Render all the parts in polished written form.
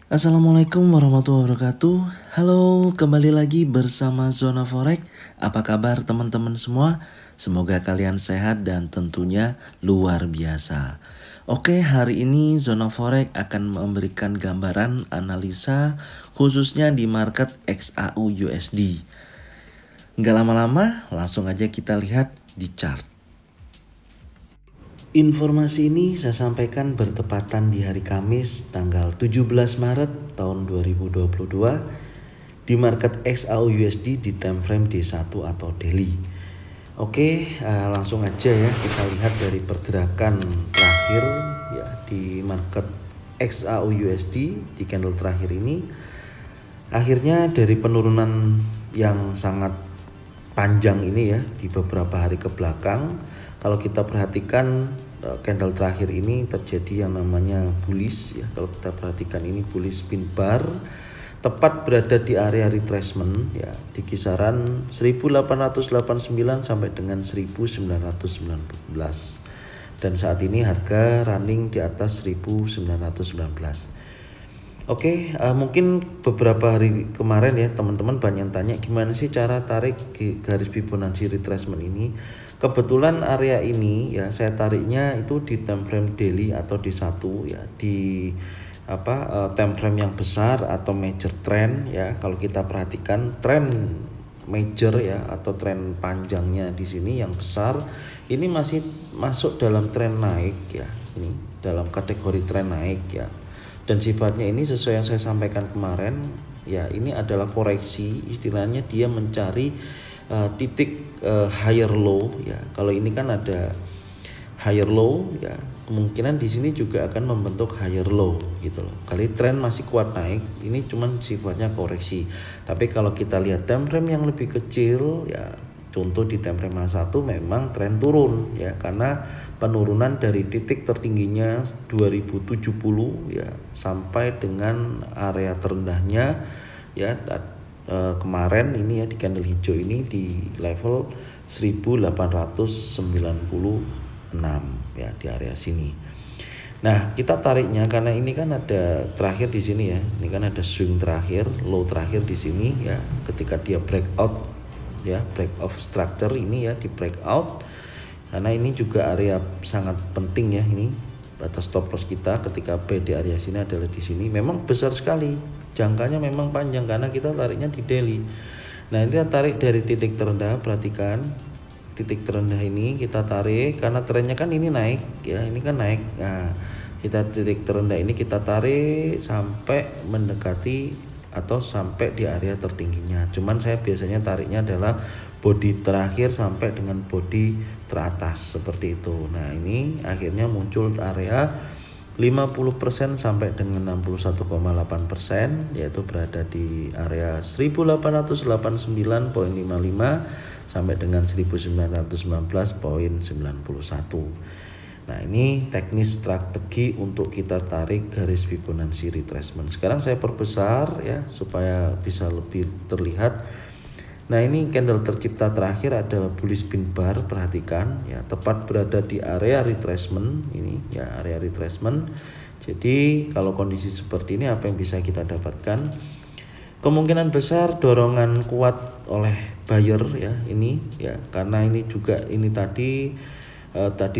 Assalamualaikum warahmatullahi wabarakatuh. Halo, kembali lagi bersama Zona Forex. Apa kabar teman-teman semua? Semoga kalian sehat dan tentunya luar biasa. Oke, hari ini Zona Forex akan memberikan gambaran analisa khususnya di market XAU USD. Nggak lama-lama, langsung aja kita lihat di chart. Informasi ini saya sampaikan bertepatan di hari Kamis tanggal 17 Maret tahun 2022 di market XAU USD di time frame D1 atau daily. Oke, langsung aja ya kita lihat dari pergerakan terakhir ya di market XAU USD di candle terakhir ini. Akhirnya dari penurunan yang sangat panjang ini ya di beberapa hari ke belakang, kalau kita perhatikan candle terakhir ini terjadi yang namanya bullish ya. Kalau kita perhatikan ini bullish pin bar tepat berada di area retracement ya di kisaran 1889 sampai dengan 1919 dan saat ini harga running di atas 1919. Oke, mungkin beberapa hari kemarin ya teman-teman banyak tanya gimana sih cara tarik garis Fibonacci retracement ini. Kebetulan area ini ya saya tariknya itu di time frame daily atau di satu ya di time frame yang besar atau major trend ya. Kalau kita perhatikan trend major ya atau tren panjangnya di sini yang besar ini masih masuk dalam tren naik ya, ini dalam kategori tren naik ya, dan sifatnya ini sesuai yang saya sampaikan kemarin ya, ini adalah koreksi, istilahnya dia mencari titik higher low ya. Kalau ini kan ada higher low ya, kemungkinan di sini juga akan membentuk higher low gitu loh. Kali tren masih kuat naik, ini cuman sifatnya koreksi. Tapi kalau kita lihat time frame yang lebih kecil ya, contoh di time frame H1 memang tren turun ya, karena penurunan dari titik tertingginya 2070 ya sampai dengan area terendahnya ya kemarin ini ya di candle hijau ini di level 1896 ya di area sini. Nah, kita tariknya karena ini kan ada terakhir di sini ya. Ini kan ada swing terakhir, low terakhir di sini ya. Ketika dia breakout ya, breakout structure ini ya di breakout. Karena ini juga area sangat penting ya, ini batas stop loss kita ketika P di area sini adalah di sini. Memang besar sekali. Jangkanya memang panjang karena kita tariknya di daily. Nah, ini kita tarik dari titik terendah, perhatikan titik terendah ini kita tarik karena trennya kan ini naik ya, ini kan naik. Nah, kita titik terendah ini kita tarik sampai mendekati atau sampai di area tertingginya. Cuman saya biasanya tariknya adalah body terakhir sampai dengan body teratas seperti itu. Nah, ini akhirnya muncul area 50% sampai dengan 61,8%, yaitu berada di area 1889,55 sampai dengan 1919,91. Nah, ini teknis strategi untuk kita tarik garis Fibonacci retracement. Sekarang saya perbesar ya supaya bisa lebih terlihat. Nah, ini candle tercipta terakhir adalah bullish pin bar, perhatikan ya, tepat berada di area retracement ini ya, area retracement. Jadi kalau kondisi seperti ini apa yang bisa kita dapatkan? Kemungkinan besar dorongan kuat oleh buyer ya ini ya, karena ini juga ini tadi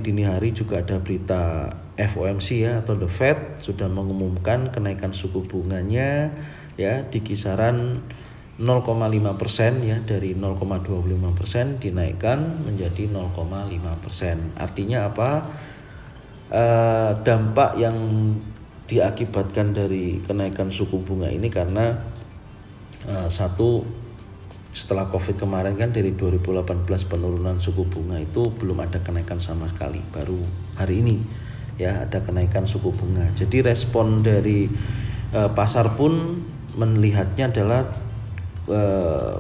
dini hari juga ada berita FOMC ya atau The Fed sudah mengumumkan kenaikan suku bunganya ya di kisaran 0,5% ya, dari 0,25% dinaikkan menjadi 0,5%. Artinya apa? Dampak yang diakibatkan dari kenaikan suku bunga ini karena satu, setelah Covid kemarin kan dari 2018 penurunan suku bunga itu belum ada kenaikan sama sekali, baru hari ini ya ada kenaikan suku bunga. Jadi respon dari pasar pun melihatnya adalah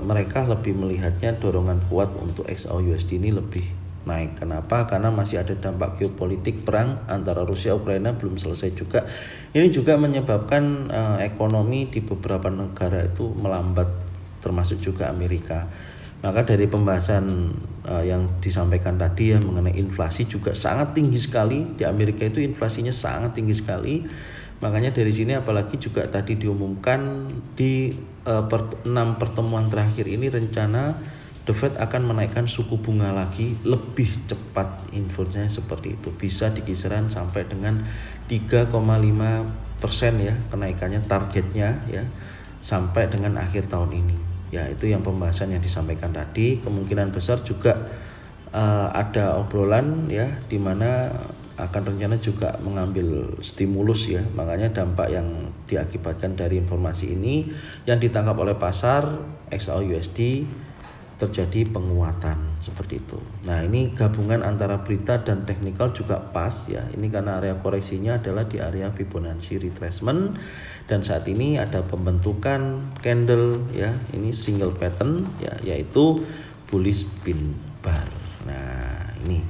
mereka lebih melihatnya dorongan kuat untuk XAU USD ini lebih naik. Kenapa? Karena masih ada dampak geopolitik, perang antara Rusia Ukraina belum selesai juga. Ini juga menyebabkan ekonomi di beberapa negara itu melambat, termasuk juga Amerika. Maka dari pembahasan yang disampaikan tadi ya mengenai inflasi juga sangat tinggi sekali di Amerika, itu inflasinya sangat tinggi sekali. Makanya dari sini apalagi juga tadi diumumkan di 6 pertemuan terakhir ini rencana The Fed akan menaikkan suku bunga lagi lebih cepat, infonya seperti itu, bisa di kisaran sampai dengan 3,5% ya kenaikannya, targetnya ya sampai dengan akhir tahun ini. Ya itu yang pembahasan yang disampaikan tadi. Kemungkinan besar juga ada obrolan ya di mana akan rencana juga mengambil stimulus ya. Makanya dampak yang diakibatkan dari informasi ini yang ditangkap oleh pasar XAUUSD terjadi penguatan seperti itu. Nah ini gabungan antara berita dan teknikal juga pas ya. Ini karena area koreksinya adalah di area Fibonacci retracement dan saat ini ada pembentukan candle ya. Ini single pattern ya, yaitu bullish pin bar. Nah ini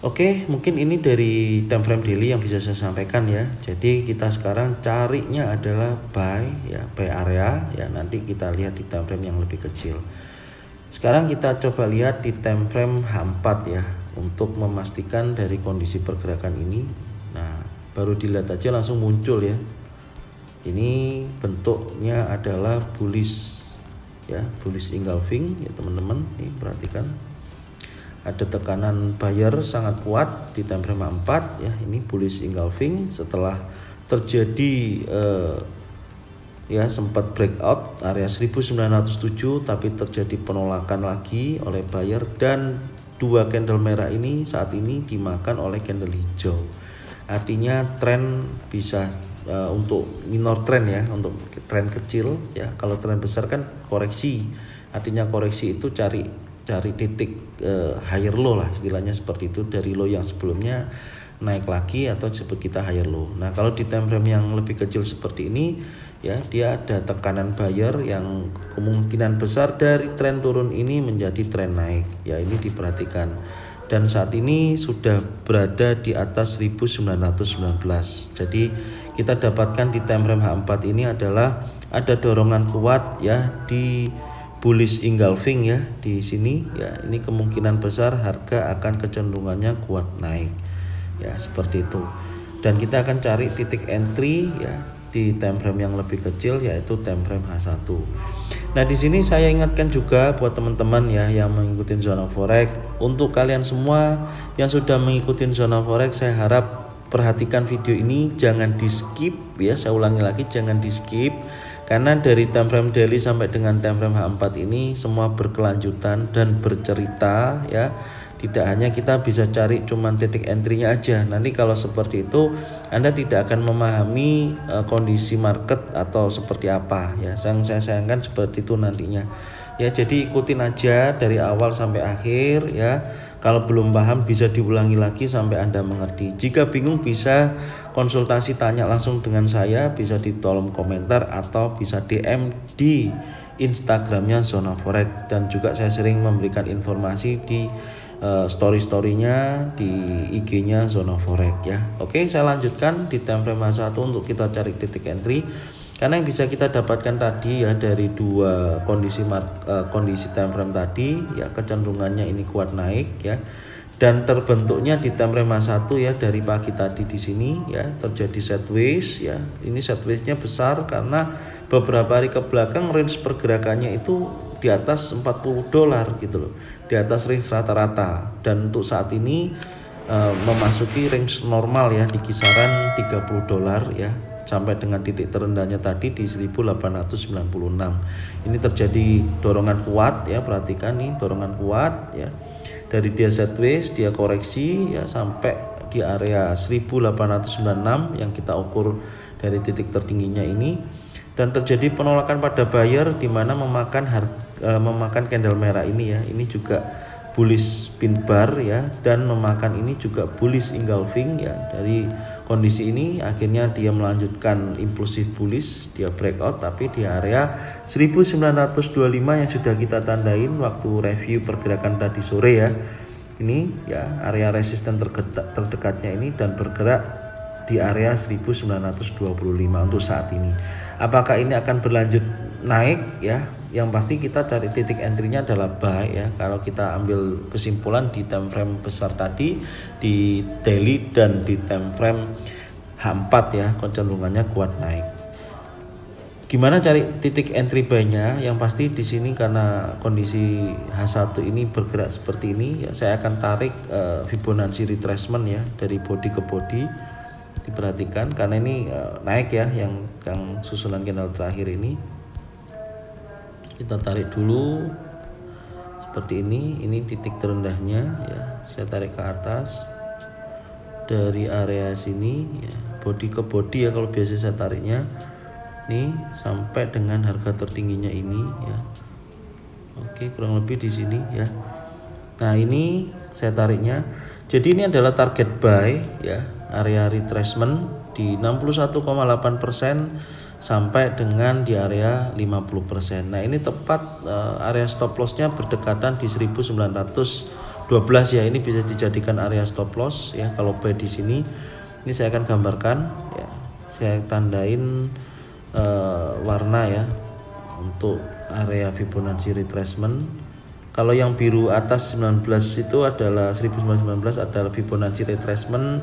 oke, mungkin ini dari time frame daily yang bisa saya sampaikan ya. Jadi kita sekarang carinya adalah buy ya, buy area ya. Nanti kita lihat di time frame yang lebih kecil. Sekarang kita coba lihat di time frame H4 ya, untuk memastikan dari kondisi pergerakan ini. Nah, baru dilihat aja langsung muncul ya. Ini bentuknya adalah bullish ya, bullish engulfing ya teman-teman. Nih perhatikan. Ada tekanan buyer sangat kuat di time frame 4 ya. Ini bullish engulfing setelah terjadi ya sempat breakout area 1907 tapi terjadi penolakan lagi oleh buyer dan dua candle merah ini saat ini dimakan oleh candle hijau. Artinya tren bisa untuk minor trend ya, untuk tren kecil ya. Kalau tren besar kan koreksi. Artinya koreksi itu cari titik higher low lah istilahnya seperti itu, dari low yang sebelumnya naik lagi atau disebut kita higher low. Nah kalau di time frame yang lebih kecil seperti ini ya, dia ada tekanan buyer yang kemungkinan besar dari tren turun ini menjadi tren naik ya. Ini diperhatikan dan saat ini sudah berada di atas 1919. Jadi kita dapatkan di time frame H4 ini adalah ada dorongan kuat ya di bullish engulfing ya di sini ya. Ini kemungkinan besar harga akan kecenderungannya kuat naik ya, seperti itu. Dan kita akan cari titik entry ya di time frame yang lebih kecil, yaitu time frame H1. Nah, di sini saya ingatkan juga buat teman-teman ya yang mengikuti zona forex. Untuk kalian semua yang sudah mengikuti zona forex, saya harap perhatikan video ini, jangan di skip ya. Saya ulangi lagi, jangan di skip. Karena dari time frame daily sampai dengan time frame H4 ini semua berkelanjutan dan bercerita ya. Tidak hanya kita bisa cari cuman titik entry-nya aja. Nanti kalau seperti itu Anda tidak akan memahami kondisi market atau seperti apa ya. Yang saya sayangkan seperti itu nantinya. Ya jadi ikutin aja dari awal sampai akhir ya. Kalau belum paham bisa diulangi lagi sampai Anda mengerti. Jika bingung bisa konsultasi tanya langsung dengan saya, bisa di kolom komentar atau bisa DM di Instagramnya Zona Forex, dan juga saya sering memberikan informasi di story-storynya di IG-nya Zona Forex ya. Oke, saya lanjutkan di time frame H1 untuk kita cari titik entry. Karena yang bisa kita dapatkan tadi ya dari dua kondisi time frame tadi ya, kecenderungannya ini kuat naik ya. Dan terbentuknya di time frame H1 ya dari pagi tadi di sini ya terjadi sideways ya. Ini sideways-nya besar karena beberapa hari ke belakang range pergerakannya itu di atas $40 gitu loh, di atas range rata-rata. Dan untuk saat ini memasuki range normal ya di kisaran $30 ya, sampai dengan titik terendahnya tadi di 1896. Ini terjadi dorongan kuat ya, perhatikan nih dorongan kuat ya. Dari dia sideways, dia koreksi ya sampai di area 1896 yang kita ukur dari titik tertingginya ini, dan terjadi penolakan pada buyer di mana memakan candle merah ini ya. Ini juga bullish pin bar ya, dan memakan ini juga bullish engulfing ya. Dari kondisi ini akhirnya dia melanjutkan impulsif bullish, dia breakout tapi di area 1925 yang sudah kita tandain waktu review pergerakan tadi sore ya. Ini ya area resisten terdekatnya ini, dan bergerak di area 1925 untuk saat ini. Apakah ini akan berlanjut naik ya? Yang pasti kita cari titik entry-nya adalah buy ya. Kalau kita ambil kesimpulan di time frame besar tadi, di daily dan di time frame H4 ya, kecenderungannya kuat naik. Gimana cari titik entry buy-nya? Yang pasti di sini karena kondisi H1 ini bergerak seperti ini ya, saya akan tarik Fibonacci retracement ya dari body ke body. Diperhatikan karena ini naik ya, yang susunan candle terakhir ini. Kita tarik dulu seperti ini titik terendahnya ya. Saya tarik ke atas dari area sini ya, body ke body ya kalau biasa saya tariknya. Nih sampai dengan harga tertingginya ini ya. Oke, kurang lebih di sini ya. Nah, ini saya tariknya. Jadi ini adalah target buy ya, area retracement di 61,8% sampai dengan di area 50%. Nah, ini tepat area stop lossnya berdekatan di 1912 ya. Ini bisa dijadikan area stop loss ya kalau buy di sini. Ini saya akan gambarkan ya. Saya tandain warna ya untuk area Fibonacci retracement. Kalau yang biru atas 19 itu adalah 1919 adalah Fibonacci retracement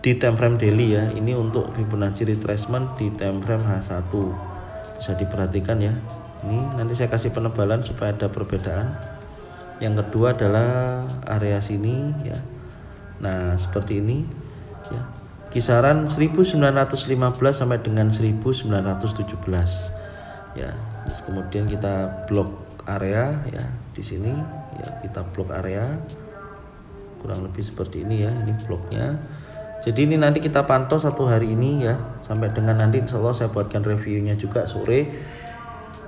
di time frame daily ya. Ini untuk Fibonacci retracement di time frame H1. Bisa diperhatikan ya. Ini nanti saya kasih penebalan supaya ada perbedaan. Yang kedua adalah area sini ya. Nah, seperti ini ya. Kisaran 1915 sampai dengan 1917 ya. Terus kemudian kita blok area ya di sini ya, kita blok area kurang lebih seperti ini ya, ini bloknya. Jadi ini nanti kita pantau satu hari ini ya, sampai dengan nanti insya Allah saya buatkan reviewnya juga sore.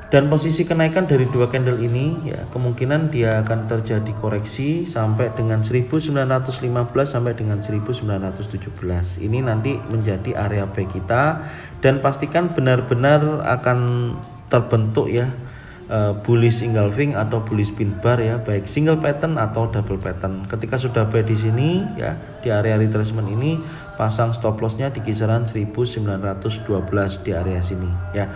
Dan posisi kenaikan dari dua candle ini ya, kemungkinan dia akan terjadi koreksi sampai dengan 1915 sampai dengan 1917. Ini nanti menjadi area buy kita, dan pastikan benar-benar akan terbentuk ya bullish engulfing atau bullish pin bar ya, baik single pattern atau double pattern. Ketika sudah buy di sini ya, di area retracement ini pasang stop lossnya di kisaran 1912 di area sini ya.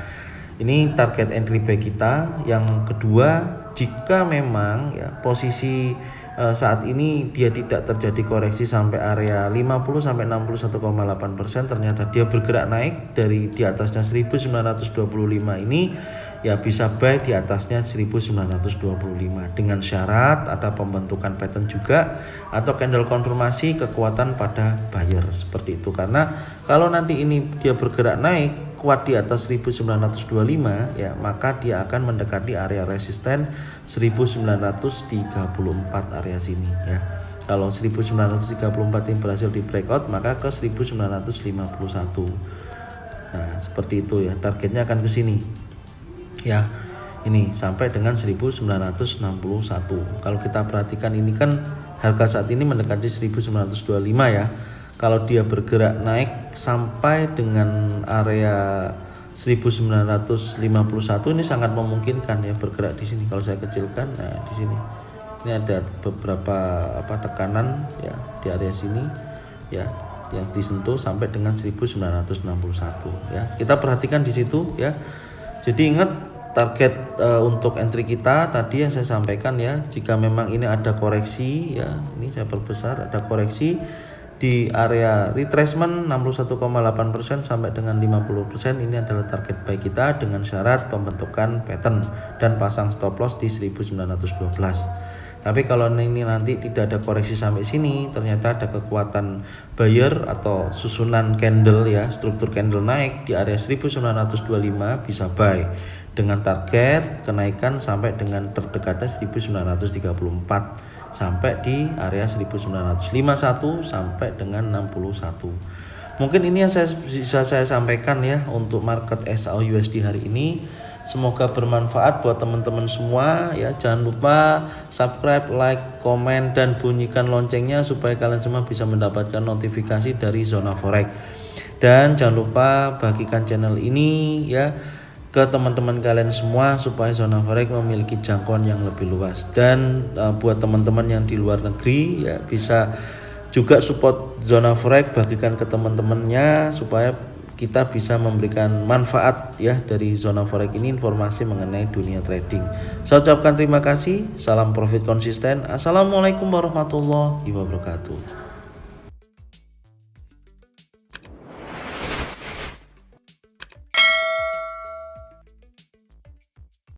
Ini target entry buy kita. Yang kedua, jika memang ya posisi saat ini dia tidak terjadi koreksi sampai area 50 sampai 61,8%, ternyata dia bergerak naik dari di atasnya 1925 ini ya, bisa buy di atasnya 1925 dengan syarat ada pembentukan pattern juga atau candle konfirmasi kekuatan pada buyer seperti itu. Karena kalau nanti ini dia bergerak naik kuat di atas 1925 ya, maka dia akan mendekati area resisten 1934 area sini ya. Kalau 1934 ini berhasil di breakout, maka ke 1951. Nah, seperti itu ya, targetnya akan ke sini ya, ini sampai dengan 1961. Kalau kita perhatikan ini kan harga saat ini mendekati 1925 ya. Kalau dia bergerak naik sampai dengan area 1951 ini sangat memungkinkan ya bergerak di sini. Kalau saya kecilkan, nah di sini ini ada beberapa tekanan ya di area sini ya, yang disentuh sampai dengan 1961 ya. Kita perhatikan di situ ya. Jadi ingat target untuk entry kita tadi yang saya sampaikan ya, jika memang ini ada koreksi ya, ini saya perbesar, ada koreksi di area retracement 61,8% sampai dengan 50%, ini adalah target buy kita dengan syarat pembentukan pattern dan pasang stop loss di 1912. Tapi kalau ini nanti tidak ada koreksi sampai sini, ternyata ada kekuatan buyer atau susunan candle ya, struktur candle naik di area 1925, bisa buy dengan target kenaikan sampai dengan terdekatnya 1934 sampai di area 1951 sampai dengan 61. Mungkin ini yang bisa saya sampaikan ya untuk market SAU USD hari ini. Semoga bermanfaat buat teman-teman semua ya. Jangan lupa subscribe, like, komen, dan bunyikan loncengnya supaya kalian semua bisa mendapatkan notifikasi dari Zona Forex. Dan jangan lupa bagikan channel ini ya ke teman-teman kalian semua supaya Zona Forex memiliki jangkauan yang lebih luas. Dan buat teman-teman yang di luar negeri ya, bisa juga support Zona Forex, bagikan ke teman-temannya supaya kita bisa memberikan manfaat ya dari Zona Forex ini, informasi mengenai dunia trading. Saya ucapkan terima kasih. Salam profit konsisten. Assalamualaikum warahmatullahi wabarakatuh.